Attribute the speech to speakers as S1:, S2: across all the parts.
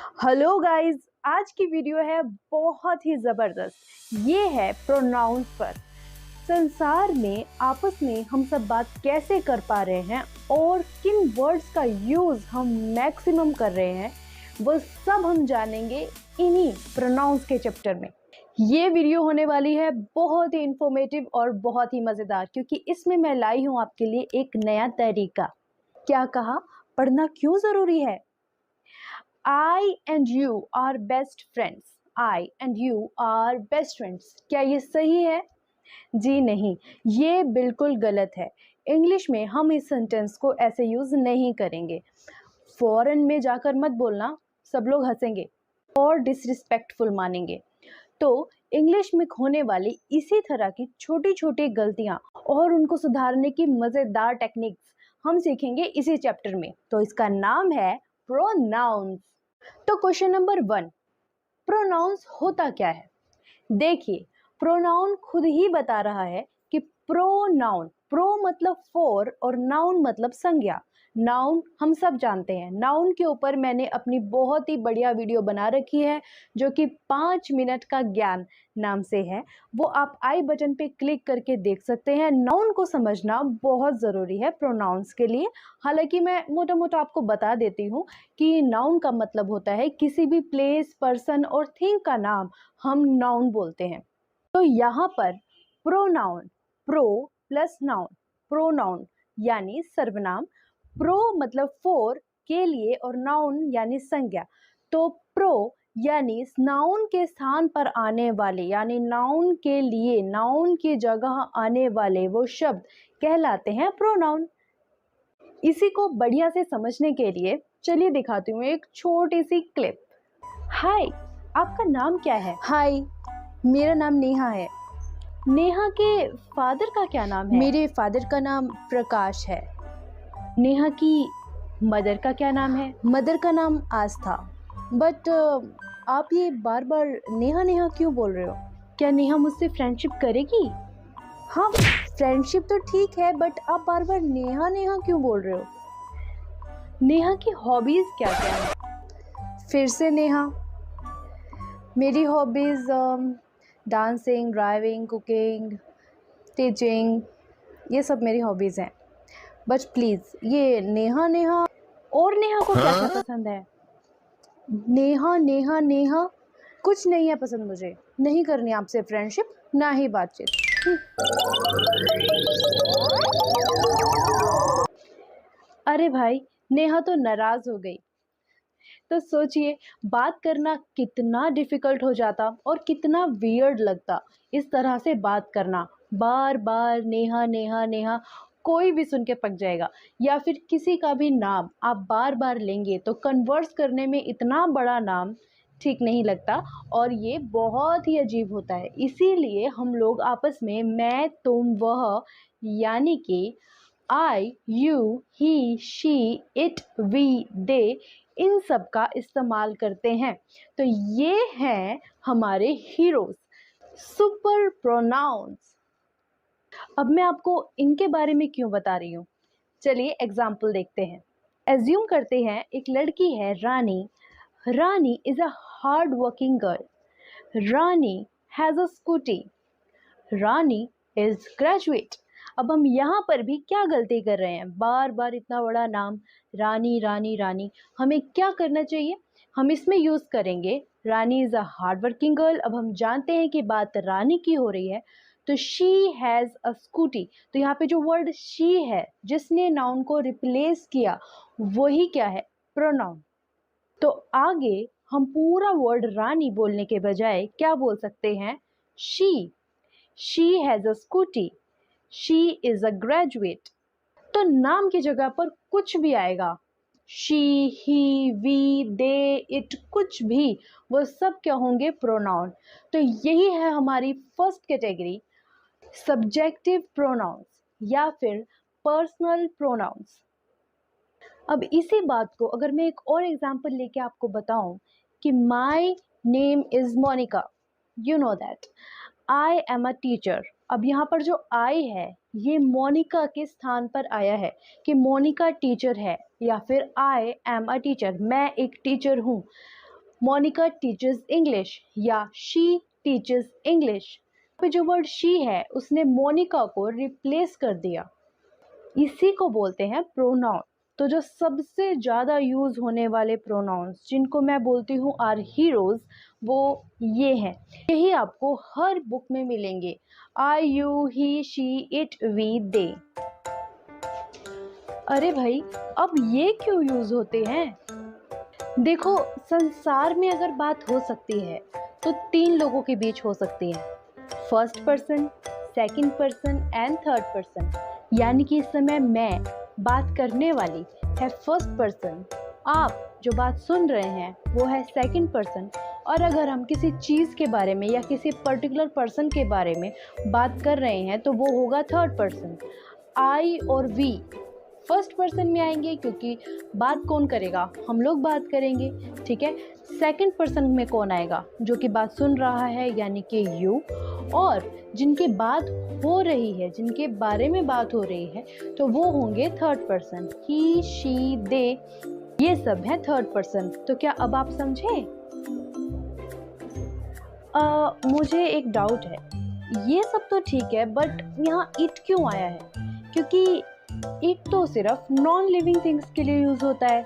S1: Hello guys, आज की video है बहुत ही ज़बरदस्त। ये है प्रोनाउंस पर। संसार में आपस में हम सब बात कैसे कर पा रहे हैं और किन वर्ड्स का यूज़ हम मैक्सिमम कर रहे हैं, वो सब हम जानेंगे इन्हीं प्रोनाउंस के चैप्टर में। ये वीडियो होने वाली है बहुत ही इंफॉर्मेटिव और बहुत ही मज़ेदार, क्योंकि इसमें मैं लाई हूँ आपके लिए एक नया तरीका। क्या कहा? पढ़ना क्यों ज़रूरी है? I and you are best friends. I and you are best friends. क्या ये सही है? जी नहीं, ये बिल्कुल गलत है। इंग्लिश में हम इस सेंटेंस को ऐसे यूज़ नहीं करेंगे। फॉरेन में जाकर मत बोलना, सब लोग हंसेंगे और डिसरिस्पेक्टफुल मानेंगे। तो इंग्लिश में होने वाली इसी तरह की छोटी छोटी गलतियाँ और उनको सुधारने की मज़ेदार टेक्निक्स हम सीखेंगे इसी चैप्टर में। तो इसका नाम है प्रोनाउंस। तो क्वेश्चन नंबर 1, प्रोनाउंस होता क्या है? देखिए, प्रोनाउन खुद ही बता रहा है कि प्रोनाउन, प्रो मतलब फॉर और नाउन मतलब संज्ञा। नाउन हम सब जानते हैं। नाउन के ऊपर मैंने अपनी बहुत ही बढ़िया वीडियो बना रखी है, जो कि 5 मिनट का ज्ञान नाम से है। वो आप आई बटन पे क्लिक करके देख सकते हैं। नाउन को समझना बहुत ज़रूरी है प्रोनाउंस के लिए। हालांकि मैं मोटा मोटा आपको बता देती हूँ कि नाउन का मतलब होता है किसी भी प्लेस, पर्सन और थिंग का नाम हम नाउन बोलते हैं। तो यहाँ पर pronoun, pro plus noun, pronoun यानी सर्वनाम। प्रो मतलब फॉर, के लिए, और नाउन यानी संज्ञा। तो प्रो यानी नाउन के स्थान पर आने वाले, यानी नाउन के लिए, नाउन की जगह आने वाले वो शब्द कहलाते हैं प्रोनाउन। इसी को बढ़िया से समझने के लिए चलिए दिखाती हूँ एक छोटी सी क्लिप। हाय, आपका नाम क्या है? हाय, मेरा नाम नेहा है। नेहा के फादर का क्या नाम है? मेरे फादर का नाम प्रकाश है। नेहा की मदर का क्या नाम है? मदर का नाम आस्था। बट आप ये बार बार नेहा नेहा क्यों बोल रहे हो? क्या नेहा मुझसे फ्रेंडशिप करेगी? हाँ, फ्रेंडशिप तो ठीक है, बट आप बार बार नेहा नेहा क्यों बोल रहे हो? नेहा की हॉबीज क्या क्या है? फिर से नेहा। मेरी hobbies dancing, driving, cooking, teaching, ये सब मेरी हॉबीज़ हैं। बट प्लीज़ ये नेहा नेहा, और नेहा को क्या क्या पसंद है? नेहा नेहा नेहा कुछ नहीं है पसंद मुझे। नहीं करनी आपसे फ्रेंडशिप, ना ही बातचीत। अरे भाई, नेहा तो नाराज़ हो गई। तो सोचिए, बात करना कितना डिफ़िकल्ट हो जाता और कितना वियर्ड लगता इस तरह से बात करना। बार बार नेहा नेहा नेहा, कोई भी सुन के पक जाएगा। या फिर किसी का भी नाम आप बार बार लेंगे तो कन्वर्स करने में इतना बड़ा नाम ठीक नहीं लगता और ये बहुत ही अजीब होता है। इसीलिए हम लोग आपस में मैं, तुम, वह, यानी कि I, you, he, she, it, we, they, इन सब का इस्तेमाल करते हैं। तो ये हैं हमारे हीरोज, सुपर प्रोनाउंस। अब मैं आपको इनके बारे में क्यों बता रही हूँ, चलिए एग्जाम्पल देखते हैं। एज्यूम करते हैं एक लड़की है Rani. Rani is a hard working girl. Rani has a scooty. Rani is graduate. अब हम यहाँ पर भी क्या गलती कर रहे हैं? बार बार इतना बड़ा नाम रानी रानी रानी। हमें क्या करना चाहिए? हम इसमें यूज़ करेंगे Rani is a hard working girl. अब हम जानते हैं कि बात रानी की हो रही है, तो शी हैज़ अ स्कूटी। तो यहाँ पे जो वर्ड शी है, जिसने नाउन को रिप्लेस किया, वही क्या है? प्रोनाउन। तो आगे हम पूरा वर्ड रानी बोलने के बजाय क्या बोल सकते हैं? She. She has a scooty. She is a graduate. तो नाम की जगह पर कुछ भी आएगा, she, he, we, they, it, कुछ भी, वो सब क्या होंगे? प्रोनाउन। तो यही है हमारी फर्स्ट कैटेगरी, सब्जेक्टिव प्रोनाउंस या फिर पर्सनल प्रोनाउंस। अब इसी बात को अगर मैं एक और एग्जांपल लेके आपको बताऊं कि my name is Monika, you know that I am a teacher. अब यहाँ पर जो आई है ये मोनिका के स्थान पर आया है कि मोनिका टीचर है, या फिर आई एम अ टीचर, मैं एक टीचर हूँ। मोनिका टीचर्स इंग्लिश या शी टीचर्स इंग्लिश। पे जो वर्ड शी है उसने मोनिका को रिप्लेस कर दिया। इसी को बोलते हैं प्रोनाउन। तो जो सबसे ज़्यादा यूज़ होने वाले प्रोनाउंस जिनको मैं बोलती हूँ आर हीरोज़, वो ये हैं। यही आपको हर बुक में मिलेंगे। I, you, he, she, it, we, they. अरे भाई, अब ये क्यों यूज़ होते हैं? देखो, संसार में अगर बात हो सकती है तो 3 लोगों के बीच हो सकती है, first person, second person and third person. यानी कि इस समय मैं बात करने वाली है फर्स्ट पर्सन, आप जो बात सुन रहे हैं वो है सेकंड पर्सन, और अगर हम किसी चीज़ के बारे में या किसी पर्टिकुलर पर्सन के बारे में बात कर रहे हैं तो वो होगा थर्ड पर्सन। आई और वी फर्स्ट पर्सन में आएंगे क्योंकि बात कौन करेगा, हम लोग बात करेंगे, ठीक है। सेकंड पर्सन में कौन आएगा, जो कि बात सुन रहा है यानी कि यू, और जिनकी बात हो रही है, जिनके बारे में बात हो रही है, तो वो होंगे थर्ड पर्सन, ही, शी, दे, ये सब है थर्ड पर्सन। तो क्या अब आप समझे? मुझे एक डाउट है, ये सब तो ठीक है बट यहाँ इट क्यों आया है? क्योंकि इट तो सिर्फ नॉन लिविंग थिंग्स के लिए यूज होता है।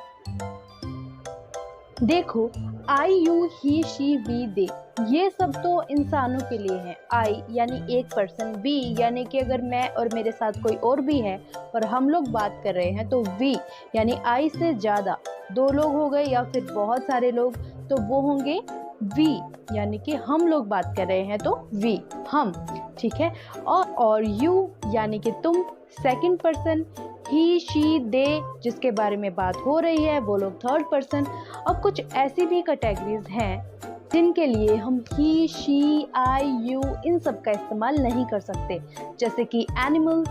S1: देखो, आई, यू, ही, शी, वी, दे, ये सब तो इंसानों के लिए हैं। आई यानी एक पर्सन, वी यानी कि अगर मैं और मेरे साथ कोई और भी है और हम लोग बात कर रहे हैं तो वी यानी आई से ज़्यादा 2 लोग हो गए या फिर बहुत सारे लोग, तो वो होंगे वी, यानी कि हम लोग बात कर रहे हैं तो वी, हम, ठीक है। और यू यानी कि तुम, सेकंड पर्सन, ही, शी, दे जिसके बारे में बात हो रही है वो लोग थर्ड पर्सन। अब कुछ ऐसी भी कैटेगरीज हैं जिनके लिए हम ही, शी, आई, यू इन सब का इस्तेमाल नहीं कर सकते, जैसे कि एनिमल्स,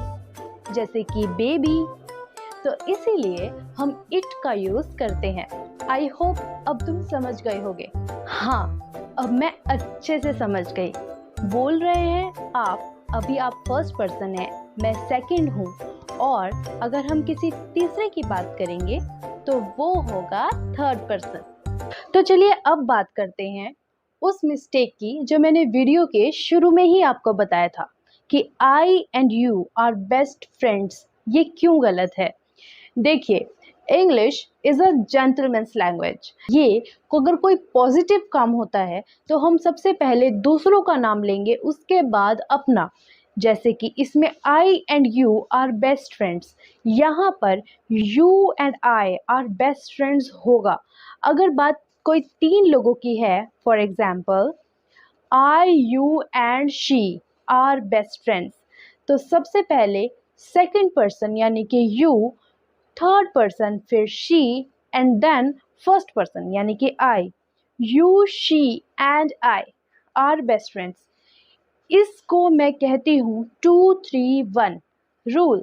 S1: जैसे कि बेबी, तो इसीलिए हम इट का यूज करते हैं। आई होप अब तुम समझ गए होगे। हाँ, अब मैं अच्छे से समझ गई। बोल रहे हैं आप, अभी आप फर्स्ट पर्सन है, मैं सेकंड हूँ, और अगर हम किसी तीसरे की बात करेंगे तो वो होगा थर्ड पर्सन। तो चलिए अब बात करते हैं उस मिस्टेक की जो मैंने वीडियो के शुरू में ही आपको बताया था कि I and you are best friends. ये क्यों गलत है? देखिए, English is a gentleman's language. ये अगर कोई पॉजिटिव काम होता है तो हम सबसे पहले दूसरों का नाम लेंगे, उसके बाद अपना। जैसे कि इसमें I and you are best friends, यहाँ पर you and I are best friends होगा। अगर बात कोई 3 लोगों की है, for example I, you and she are best friends, तो सबसे पहले सेकंड पर्सन यानी कि यू, थर्ड पर्सन फिर she, and then first person यानी कि I. You, she and I are best friends. इसको मैं कहती हूँ 2-3-1 रूल।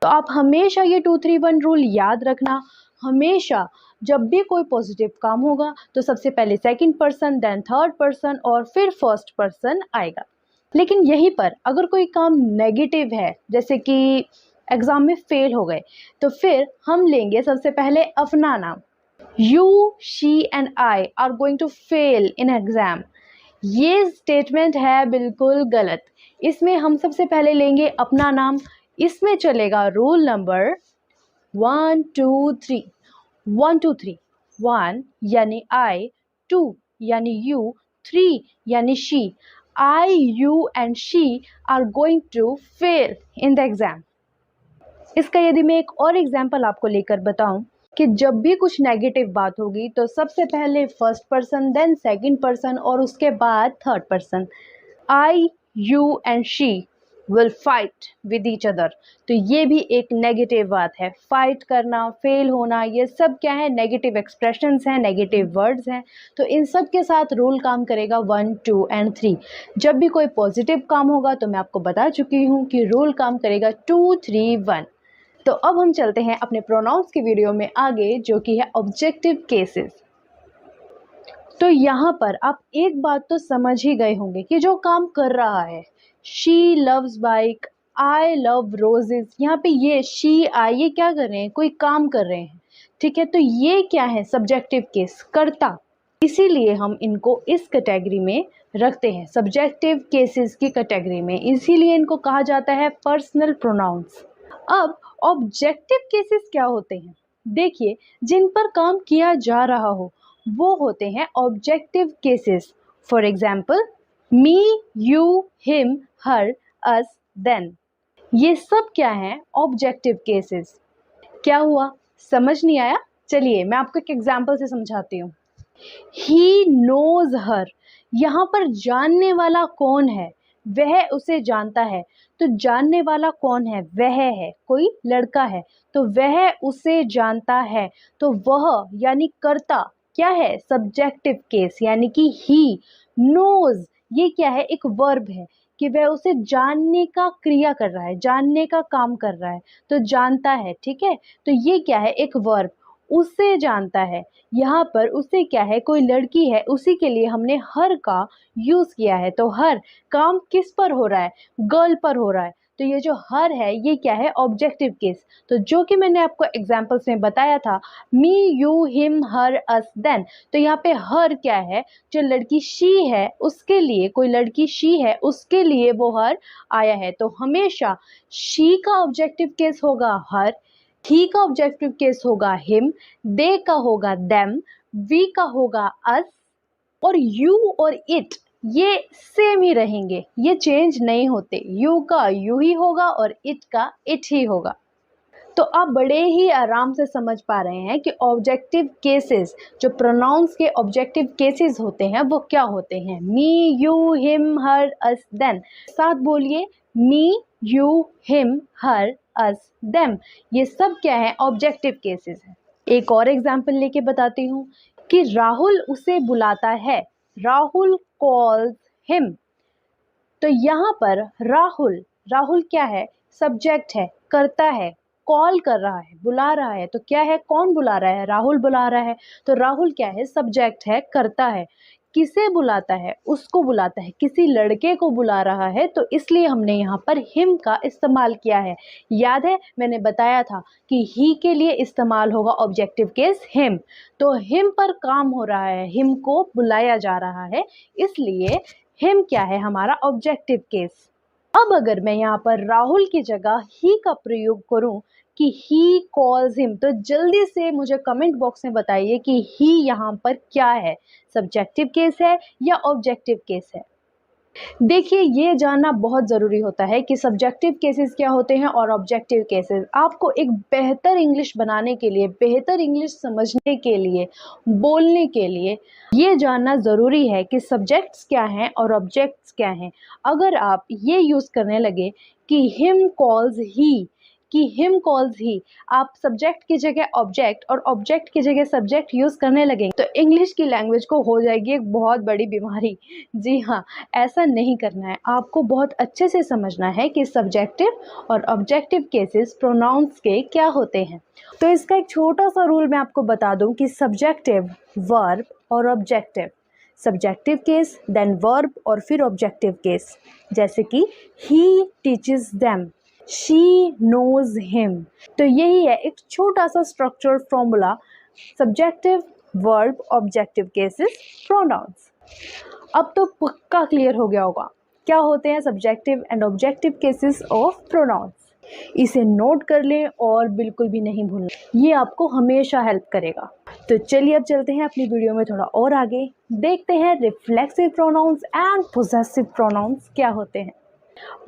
S1: तो आप हमेशा ये 2-3-1 रूल याद रखना। हमेशा जब भी कोई पॉजिटिव काम होगा तो सबसे पहले second person, then third person और फिर फर्स्ट पर्सन आएगा। लेकिन यहीं पर अगर कोई काम नेगेटिव है, जैसे कि एग्ज़ाम में फेल हो गए, तो फिर हम लेंगे सबसे पहले अपना नाम। You, she and I are going to fail in exam. ये स्टेटमेंट है बिल्कुल गलत। इसमें हम सबसे पहले लेंगे अपना नाम। इसमें चलेगा रूल नंबर 1 2 3। 1 2 3। 1 यानी आई, 2 यानी यू, 3 यानी she. I, you and she are going to fail in the exam. इसका यदि मैं एक और एग्जाम्पल आपको लेकर बताऊं कि जब भी कुछ नेगेटिव बात होगी तो सबसे पहले first person, then second person और उसके बाद third person. I, you and she will fight with each other. तो ये भी एक नेगेटिव बात है। फाइट करना, फेल होना, ये सब क्या है? नेगेटिव एक्सप्रेशंस हैं, नेगेटिव वर्ड्स हैं। तो इन सब के साथ रूल काम करेगा 1 2 एंड 3। जब भी कोई पॉजिटिव काम होगा तो मैं आपको बता चुकी हूँ कि रूल काम करेगा 2 3 1। तो अब हम चलते हैं अपने प्रोनाउंस की वीडियो में आगे, जो कि है ऑब्जेक्टिव केसेस। तो यहाँ पर आप एक बात तो समझ ही गए होंगे कि जो काम कर रहा है, she loves bike, I love roses, यहाँ पे ये शी, आई, ये क्या कर रहे हैं? कोई काम कर रहे हैं, ठीक है। तो ये क्या है? सब्जेक्टिव केस, कर्ता। इसीलिए हम इनको इस कैटेगरी में रखते हैं, सब्जेक्टिव केसेस की कैटेगरी में, इसीलिए इनको कहा जाता है पर्सनल प्रोनाउंस। अब ऑब्जेक्टिव केसेस क्या होते हैं? देखिए, जिन पर काम किया जा रहा हो वो होते हैं objective cases. For example, me, you, him, her, us, then, ये सब क्या हैं? Objective cases. क्या हुआ, समझ नहीं आया? चलिए मैं आपको एक एग्जाम्पल से समझाती हूँ। ही नोज हर, यहाँ पर जानने वाला कौन है? वह उसे जानता है। तो जानने वाला कौन है? वह है, कोई लड़का है तो वह उसे जानता है। तो वह यानी कर्ता क्या है? सब्जेक्टिव केस, यानी कि ही नोज, ये क्या है? एक वर्ब है कि वह उसे जानने का क्रिया कर रहा है, जानने का काम कर रहा है, तो जानता है। ठीक है, तो ये क्या है? एक वर्ब, उसे जानता है। यहाँ पर उसे क्या है? कोई लड़की है, उसी के लिए हमने हर का यूज किया है। तो हर काम किस पर हो रहा है? गर्ल पर हो रहा है। तो ये जो हर है ये क्या है? Objective case. तो जो कि मैंने आपको एग्जांपल्स में बताया था, me, you, him, her, us, then, तो यहाँ पे हर क्या है? जो लड़की शी है उसके लिए, कोई लड़की शी है उसके लिए वो हर आया है। तो हमेशा शी का ऑब्जेक्टिव केस होगा हर, ही का ऑब्जेक्टिव केस होगा हिम, दे का होगा देम, वी का होगा अस, और यू और इट ये सेम ही रहेंगे, ये चेंज नहीं होते। यू का यू ही होगा और इट का इट ही होगा। तो आप बड़े ही आराम से समझ पा रहे हैं कि ऑब्जेक्टिव केसेस, जो प्रोनाउंस के ऑब्जेक्टिव केसेस होते हैं वो क्या होते हैं। Me, you, him, her, us, them. साथ बोलिए, me, you, him, her, us, them, ये सब क्या है? ऑब्जेक्टिव केसेस है। एक और एग्जाम्पल लेके बताती हूँ कि राहुल उसे बुलाता है, राहुल कॉल्स हिम। तो यहाँ पर राहुल, राहुल क्या है? सब्जेक्ट है, करता है, कॉल कर रहा है, बुला रहा है। तो क्या है? कौन बुला रहा है? राहुल बुला रहा है। तो राहुल क्या है? सब्जेक्ट है, करता है। किसे बुलाता है? उसको बुलाता है, किसी लड़के को बुला रहा है, तो इसलिए हमने यहाँ पर हिम का इस्तेमाल किया है। याद है मैंने बताया था कि ही के लिए इस्तेमाल होगा ऑब्जेक्टिव केस हिम। तो हिम पर काम हो रहा है, हिम को बुलाया जा रहा है, इसलिए हिम क्या है? हमारा ऑब्जेक्टिव केस। अब अगर मैं यहाँ पर राहुल की जगह ही का प्रयोग करूं कि ही कॉल्स हिम, तो जल्दी से मुझे कमेंट बॉक्स में बताइए कि ही यहाँ पर क्या है? सब्जेक्टिव केस है या ऑब्जेक्टिव केस है? देखिए, ये जानना बहुत ज़रूरी होता है कि सब्जेक्टिव केसेस क्या होते हैं और ऑब्जेक्टिव केसेस। आपको एक बेहतर इंग्लिश बनाने के लिए, बेहतर इंग्लिश समझने के लिए, बोलने के लिए ये जानना ज़रूरी है कि सब्जेक्ट्स क्या हैं और ऑब्जेक्ट्स क्या हैं। अगर आप ये यूज़ करने लगे कि हिम कॉल्स ही, कि हिम कॉल्स ही, आप सब्जेक्ट की जगह ऑब्जेक्ट और ऑब्जेक्ट की जगह सब्जेक्ट यूज़ करने लगेंगे तो इंग्लिश की लैंग्वेज को हो जाएगी एक बहुत बड़ी बीमारी। जी हाँ, ऐसा नहीं करना है। आपको बहुत अच्छे से समझना है कि सब्जेक्टिव और ऑब्जेक्टिव केसेस प्रोनाउंस के क्या होते हैं। तो इसका एक छोटा सा रूल मैं आपको बता दूं कि सब्जेक्टिव, वर्ब और objective, subjective case then verb और फिर ऑब्जेक्टिव केस। जैसे कि he teaches them, she knows him. तो यही है एक छोटा सा structured formula, subjective, verb, objective cases, pronouns. अब तो पक्का क्लियर हो गया होगा क्या होते हैं subjective and objective cases of pronouns. इसे नोट कर लें और बिल्कुल भी नहीं भूलना, ये आपको हमेशा हेल्प करेगा। तो चलिए अब चलते हैं अपनी वीडियो में थोड़ा और आगे, देखते हैं reflexive pronouns and possessive pronouns क्या होते हैं।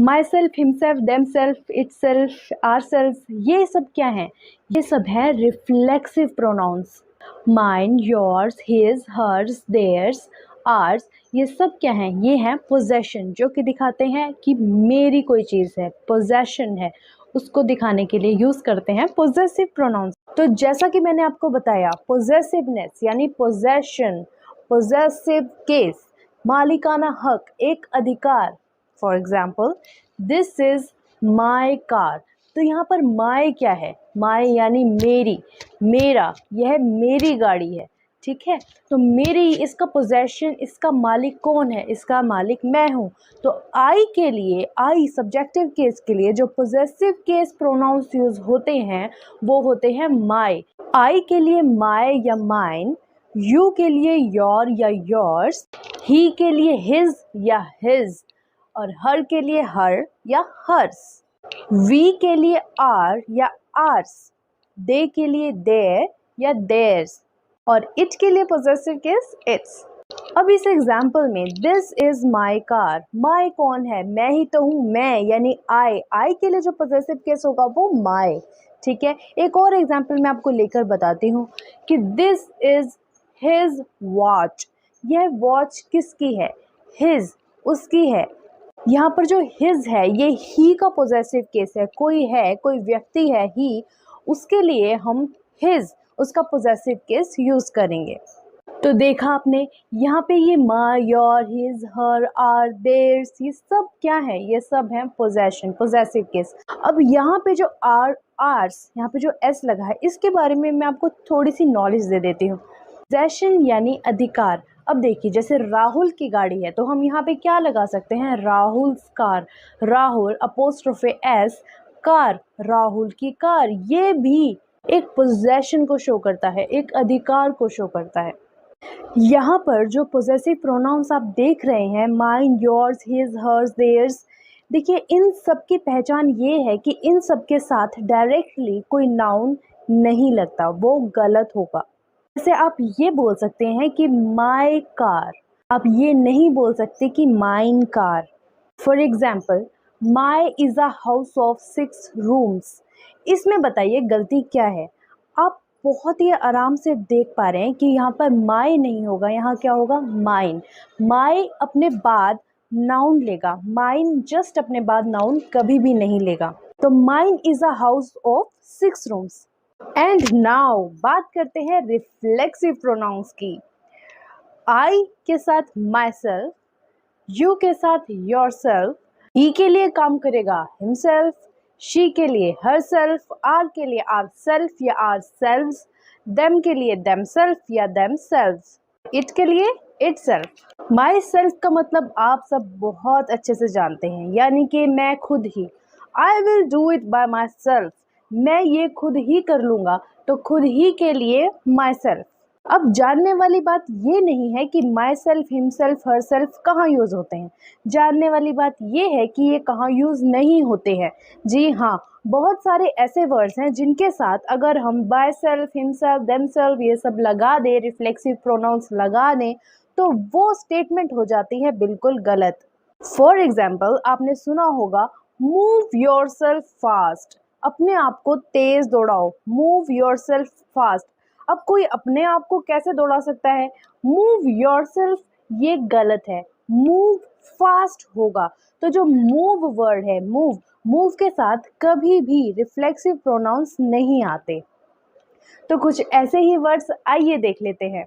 S1: Myself, himself, themselves, itself, ourselves, ये सब क्या है? ये सब है reflexive pronouns. Mine, yours, his, hers, theirs, ours, ये सब क्या हैं? ये हैं पोजेशन, जो कि दिखाते हैं कि मेरी कोई चीज़ है, पोजेशन है, उसको दिखाने के लिए यूज़ करते हैं पोजेसिव प्रोनाउंस। तो जैसा कि मैंने आपको बताया, पोजेसिवनेस यानी पोजेशन, पोजेसिव केस, मालिकाना हक, एक अधिकार। For example, this is my car. तो यहाँ पर माई क्या है? माई यानी मेरी, मेरा, यह मेरी गाड़ी है। ठीक है, तो मेरी, इसका पोजेशन, इसका मालिक कौन है? इसका मालिक मैं हूँ। तो आई के लिए, आई सब्जेक्टिव केस के लिए जो पोजेसिव केस प्रोनाउंस यूज होते हैं वो होते हैं माई। आई के लिए माई या माइन, यू के लिए योर या योर्स, ही के लिए हिज या हिज, और हर के लिए हर या हर्स, वी के लिए आर या आर्स, दे के लिए देयर या देयर्स, और इट के लिए पोजेसिव केस इट्स। अब इस एग्जाम्पल में दिस इज माई कार, माई कौन है, मैं ही तो हूँ, मैं यानी आई के लिए जो पोजेसिव केस होगा वो माई। ठीक है, एक और एग्जाम्पल मैं आपको लेकर बताती हूँ कि दिस इज हिज वॉच, यह वॉच किसकी है, हिज, उसकी है। यहाँ पर जो हिज है ये ही का पोजेसिव केस है, कोई व्यक्ति है ही, उसके लिए हम हिज उसका पोजेसिव केस यूज करेंगे। तो देखा आपने, यहाँ पे ये my, your, his, her, our, theirs, ये सब क्या है, ये सब है पोजेशन, पोजेसिव केस। अब यहाँ पे जो आर्स, यहाँ पे जो एस लगा है, इसके बारे में मैं आपको थोड़ी सी नॉलेज दे देती हूँ। पोजेशन यानी अधिकार। अब देखिए, जैसे राहुल की गाड़ी है तो हम यहाँ पे क्या लगा सकते हैं, Rahul's car, Rahul apostrophe S, car, Rahul की कार। ये भी एक पोजेशन को शो करता है, एक अधिकार को शो करता है। यहाँ पर जो पोजेसिव प्रोनाउंस आप देख रहे हैं, mine, yours, his, hers, theirs, देखिए इन सब की पहचान ये है कि इन सब के साथ डायरेक्टली कोई नाउन नहीं लगता, वो गलत होगा। जैसे आप ये बोल सकते हैं कि माई कार, आप ये नहीं बोल सकते कि mine car. For example, my is a house of 6 rooms, इसमें बताइए गलती क्या है। आप बहुत ही आराम से देख पा रहे हैं कि यहाँ पर माई नहीं होगा, यहाँ क्या होगा, माइन। माई अपने बाद नाउन लेगा, माइन जस्ट अपने बाद नाउन कभी भी नहीं लेगा। तो mine is a house of 6 rooms. And now बात करते हैं रिफ्लेक्सिव प्रोनाउंस की। आई के साथ माई सेल्फ, यू के साथ योर सेल्फ, ही के लिए काम करेगा हिमसेल्फ, शी के लिए हर सेल्फ, आर के लिए आर सेल्फ या आर सेल्व्स, देम के लिए देम सेल्फ या देम सेल्व्स, इट के लिए इट सेल्फ। माई सेल्फ का मतलब आप सब बहुत अच्छे से जानते हैं, यानी कि मैं खुद ही, I will do it by myself, मैं ये खुद ही कर लूँगा, तो खुद ही के लिए माई सेल्फ। अब जानने वाली बात ये नहीं है कि my self, himself, her self कहाँ यूज़ होते हैं, जानने वाली बात ये है कि ये कहाँ यूज़ नहीं होते हैं। जी हाँ, बहुत सारे ऐसे वर्ड्स हैं जिनके साथ अगर हम बाय सेल्फ, हिमसेल्फ, देमसेल्फ ये सब लगा दें, रिफ्लेक्सिव प्रोनाउंस लगा दें, तो वो स्टेटमेंट हो जाती है बिल्कुल गलत। फॉर एग्जाम्पल, आपने सुना होगा मूव योर सेल्फ फास्ट, अपने आप को तेज दौड़ाओ, मूव योर सेल्फ फास्ट। अब कोई अपने आप को कैसे दौड़ा सकता है, मूव योर सेल्फ, ये गलत है, मूव फास्ट होगा। तो जो मूव वर्ड है, मूव के साथ कभी भी रिफ्लेक्सिव प्रोनाउंस नहीं आते। तो कुछ ऐसे ही वर्ड्स आइए देख लेते हैं।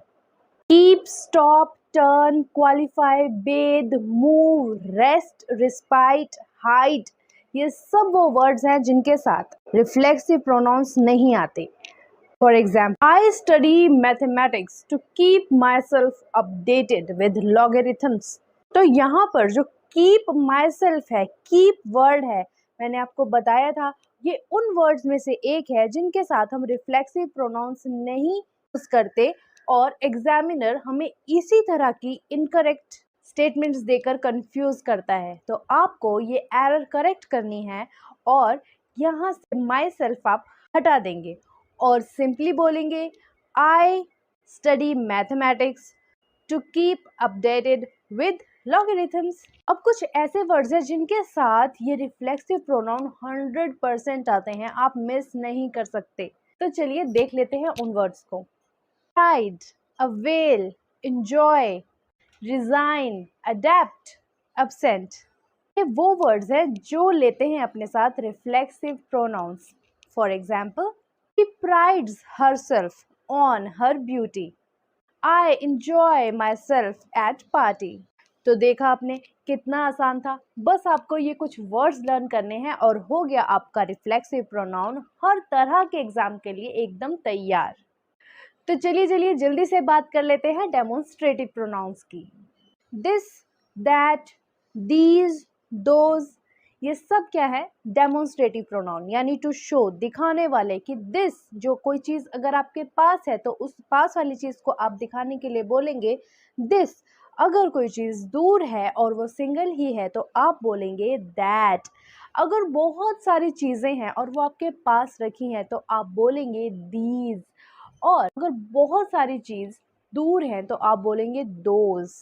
S1: कीप, स्टॉप, टर्न, क्वालिफाई, बेद, मूव, रेस्ट, रिस्पाइट, हाइड, ये सब वो वर्ड्स हैं जिनके साथ रिफ्लेक्सिव प्रोनाउंस नहीं आते। For example, I study mathematics to keep myself updated with logarithms। तो यहाँ पर जो keep myself है, keep वर्ड है, मैंने आपको बताया था ये उन वर्ड्स में से एक है जिनके साथ हम रिफ्लेक्सिव प्रोनाउंस नहीं यूज करते, और एग्जामिनर हमें इसी तरह की इनकरेक्ट स्टेटमेंट्स देकर कंफ्यूज करता है। तो आपको ये एरर करेक्ट करनी है और यहाँ से माई सेल्फ आप हटा देंगे और सिंपली बोलेंगे I study mathematics to keep updated with logarithms. अब कुछ ऐसे वर्ड्स हैं जिनके साथ ये रिफ्लेक्सिव प्रोनाउन 100% आते हैं, आप मिस नहीं कर सकते। तो चलिए देख लेते हैं उन वर्ड्स को। Pride, avail, enjoy, resign, adapt, absent, ये वो वर्ड्स हैं जो लेते हैं अपने साथ reflexive pronouns. For example, she prides herself on her beauty, I enjoy myself at party। तो देखा आपने कितना आसान था, बस आपको ये कुछ वर्ड्स लर्न करने हैं और हो गया आपका रिफ्लेक्सिव प्रोनाउन हर तरह के एग्जाम के लिए एकदम तैयार। तो चलिए जल्दी से बात कर लेते हैं डेमोन्स्ट्रेटिव प्रोनाउंस की। दिस, दैट, दीज, दोज, ये सब क्या है? डेमोन्स्ट्रेटिव प्रोनाउन, यानी टू शो, दिखाने वाले कि दिस, जो कोई चीज़ अगर आपके पास है तो उस पास वाली चीज़ को आप दिखाने के लिए बोलेंगे दिस। अगर कोई चीज़ दूर है और वो सिंगल ही है तो आप बोलेंगे दैट। अगर बहुत सारी चीज़ें हैं और वो आपके पास रखी हैं तो आप बोलेंगे दीज। और अगर बहुत सारी चीज़ दूर हैं तो आप बोलेंगे दोज।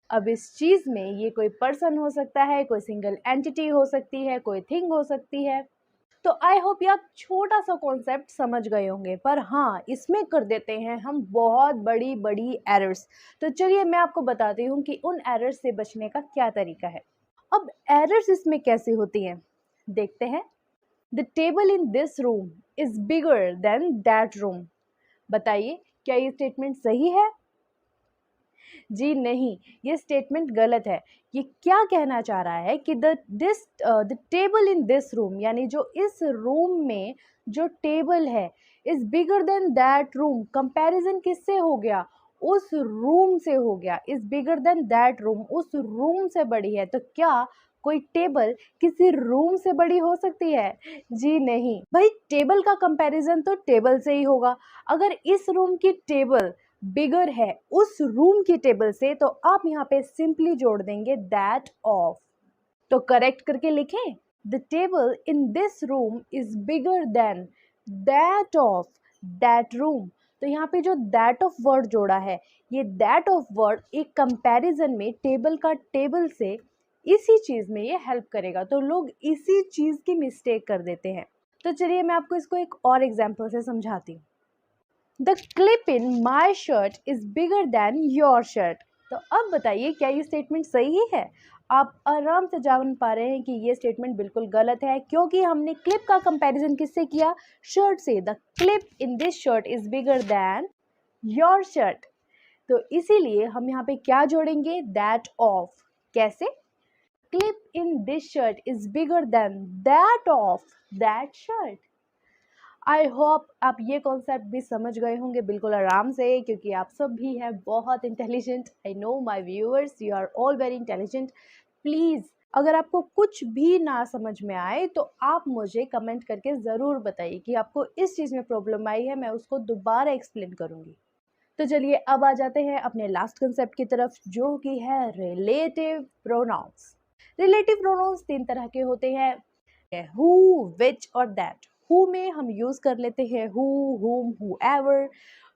S1: अब इस चीज़ में ये कोई पर्सन हो सकता है, कोई सिंगल एंटिटी हो सकती है, कोई थिंग हो सकती है। तो आई होप ये आप छोटा सा कॉन्सेप्ट समझ गए होंगे, पर हाँ, इसमें कर देते हैं हम बहुत बड़ी बड़ी एरर्स। तो चलिए मैं आपको बताती हूँ कि उन एरर्स से बचने का क्या तरीका है। अब एरर्स इसमें कैसे होती हैं, देखते हैं। The table in this room is bigger than that room. बताइए, क्या ये स्टेटमेंट सही है? जी नहीं, ये स्टेटमेंट गलत है। ये क्या कहना चाह रहा है कि the table in this room, यानी जो इस रूम में जो टेबल है, is bigger than that room. Comparison किससे हो गया? उस रूम से हो गया। Is bigger than that room, उस रूम से बड़ी है। तो क्या कोई टेबल किसी रूम से बड़ी हो सकती है? जी नहीं भाई, टेबल का कंपैरिजन तो टेबल से ही होगा। अगर इस रूम की टेबल बिगर है उस रूम की टेबल से तो आप यहाँ पे सिंपली जोड़ देंगे दैट ऑफ। तो करेक्ट करके लिखें, the table in this room is bigger than that of that room. तो यहाँ पे जो दैट ऑफ वर्ड जोड़ा है, ये दैट ऑफ वर्ड एक कंपैरिजन में टेबल का टेबल से इसी चीज़ में ये हेल्प करेगा। तो लोग इसी चीज़ की मिस्टेक कर देते हैं। तो चलिए मैं आपको इसको एक और एग्जाम्पल से समझाती हूँ। The clip in my shirt is bigger than your shirt. तो अब बताइए, क्या ये स्टेटमेंट सही है? आप आराम से जान पा रहे हैं कि ये स्टेटमेंट बिल्कुल गलत है, क्योंकि हमने क्लिप का कंपैरिजन किससे किया? शर्ट से। The clip in this shirt is bigger than your shirt. तो इसीलिए हम यहाँ पे क्या जोड़ेंगे? That of. कैसे? Clip in this shirt is bigger than that of that shirt. I hope आप ये कॉन्सेप्ट भी समझ गए होंगे बिल्कुल आराम से, क्योंकि आप सब भी हैं बहुत intelligent. I know my viewers, you are all very intelligent. Please, अगर आपको कुछ भी ना समझ में आए तो आप मुझे कमेंट करके ज़रूर बताइए कि आपको इस चीज़ में प्रॉब्लम आई है, मैं उसको दोबारा एक्सप्लेन करूँगी। तो चलिए अब आ जाते हैं अपने लास्ट कंसेप्ट की तरफ, जो कि है रिलेटिव प्रोनाउंस। रिलेटिव प्रोनाउंस 3 तरह के होते हैं, हु, विच और दैट। हु में हम यूज कर लेते हैं हु, हुम, हुएवर।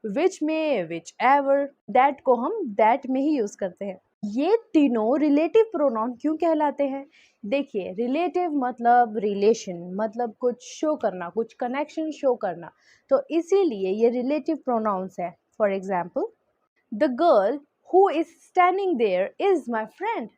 S1: विच में विच एवर। दैट को हम दैट में ही यूज करते हैं। ये तीनों रिलेटिव प्रोनाउन क्यों कहलाते हैं? देखिए, रिलेटिव मतलब रिलेशन, मतलब कुछ शो करना, कुछ कनेक्शन शो करना। तो इसीलिए ये रिलेटिव प्रोनाउंस है। For example, the girl who is standing there is my friend.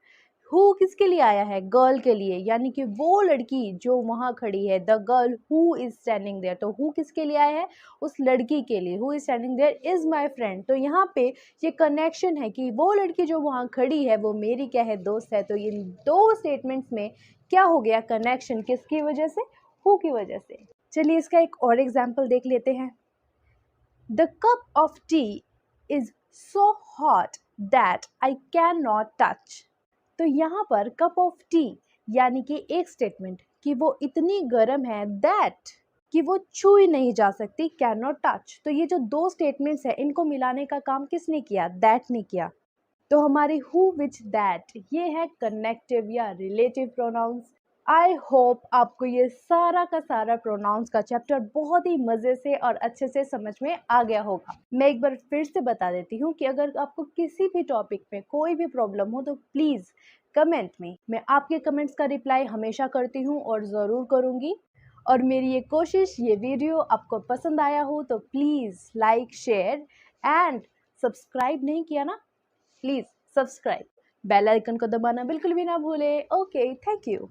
S1: Who किसके लिए आया है? गर्ल के लिए, यानी कि वो लड़की जो वहाँ खड़ी है। The girl who is standing there, तो हु किसके लिए आया है? उस लड़की के लिए। Who is standing there is my friend. तो यहाँ पे ये कनेक्शन है कि वो लड़की जो वहाँ खड़ी है वो मेरी क्या है? दोस्त है। तो इन दो स्टेटमेंट्स में क्या हो गया? कनेक्शन। किसकी वजह से? हु की वजह से। चलिए इसका एक और एग्जाम्पल देख लेते हैं। The cup of T is so hot that I can not touch. तो यहाँ पर कप ऑफ टी यानी कि एक स्टेटमेंट कि वो इतनी गर्म है दैट कि वो छुई नहीं जा सकती, कैन नॉट टच। तो ये जो दो स्टेटमेंट्स है इनको मिलाने का काम किसने किया? दैट ने किया। तो हमारी हु, विच, दैट ये है कनेक्टिव या रिलेटिव प्रोनाउंस। आई होप आपको ये सारा का सारा प्रोनाउंस का चैप्टर बहुत ही मज़े से और अच्छे से समझ में आ गया होगा। मैं एक बार फिर से बता देती हूँ कि अगर आपको किसी भी टॉपिक में कोई भी प्रॉब्लम हो तो प्लीज़ कमेंट में, मैं आपके कमेंट्स का रिप्लाई हमेशा करती हूँ और ज़रूर करूँगी। और मेरी ये कोशिश, ये वीडियो आपको पसंद आया हो तो please like, share and subscribe नहीं किया ना, प्लीज़ सब्सक्राइब। बेल आइकन को दबाना बिल्कुल भी ना भूले। Okay, thank you.